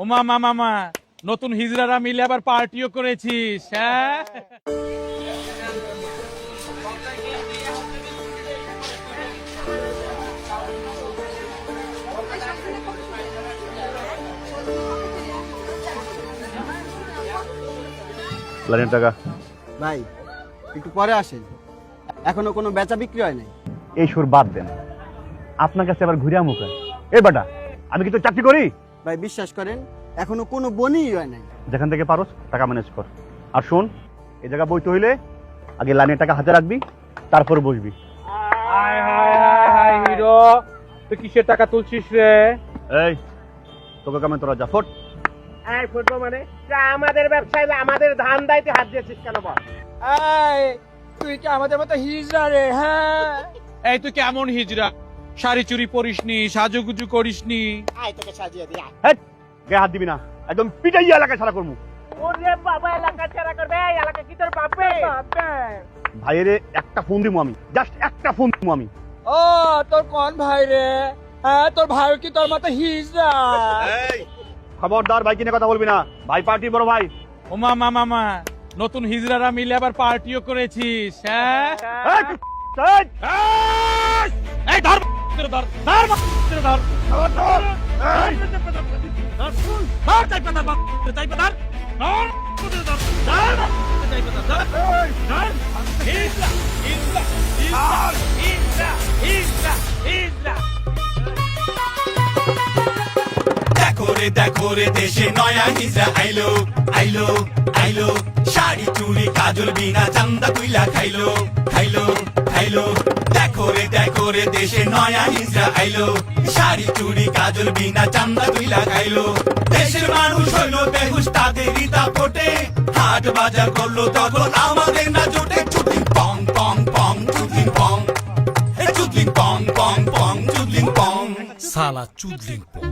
ও মামা মামা নতুন হিজড়ারা মিলে আবার পার্টিও করেছিস, হ্যাঁ? টাকা ভাই একটু পরে আসেন, এখনো কোনো বেচা বিক্রি হয় নাই। এই সুর বাদ দেন, আপনার কাছে আবার ঘুরিয়া মুখে এ বেটা, আমি কি তো চাকরি করি? ভাই বিশ্বাস করেন এখনো কোনো বনই হয় নাই। যেখান থেকে পারোস টাকা ম্যানেজ কর। আর শোন, এই জায়গা বইতে হইলে আগে লাইনের টাকা হাতে রাখবি, তারপর বসবি। হায় হায় হায় হায় হিরো, তুই কিসের টাকা তুলছিস রে? এই তোকে কামে তোরা যা ফট। এই ফুটবল মানে আমাদের ব্যবসায় আমাদের ধান দাইতে হাত দিয়েছিস কেন বল? তুই কি আমাদের মতো হিজড়া রে? হ্যাঁ এই তুই কেমন হিজড়া? শাড়ি চুরি পরিসনি, সাজুগুজু করিসনি? আয় তোকে সাজিয়ে দিই। হেট, গায়ে হাত দিবি না, একদম পিটাইয়া এলাকায় ছাড়া করবো। ওরে বাবা, এলাকা ছাড়া করবে? এই এলাকা কি তোর বাপে? ভাইয়েরে একটা ফোন দিবো আমি, জাস্ট একটা ফোন দিবো আমি। ও তোর কোন ভাই রে? হ্যাঁ তোর ভাই কি তোর মতো হিজড়া? এই খবরদার ভাই কিনে কথা বলবি না, ভাই পার্টি বড় ভাই। ও মামা মামা নতুন হিজড়ারা মিলে আবার পার্টিও করেছিস, হ্যাঁ? এই, এই, এই ধর ধর ধর ধর ধর ধর এই, দেখো রে দেশে নয়া হিজরা আইলো আইলো আইলো, শাড়ি চুড়ি কাজল বিনা চান্দা তুইলা খাইলো খাইলো খাইলো। দেখো রে দেশে নয়া হিজরা আইলো, শাড়ি চুড়ি কাজল বিনা চান্দা তুইলা খাইলো। দেশের মানুষ হইলো বেহুশ, তাদেরই তা ফোটে, হাট বাজার করলো তখন আমাদের না জোটে। চুদলিং পং পং পং চুদলিং পং, চুদলিং পং পং পং চুদলিং পং, সালা চুদলিং পং।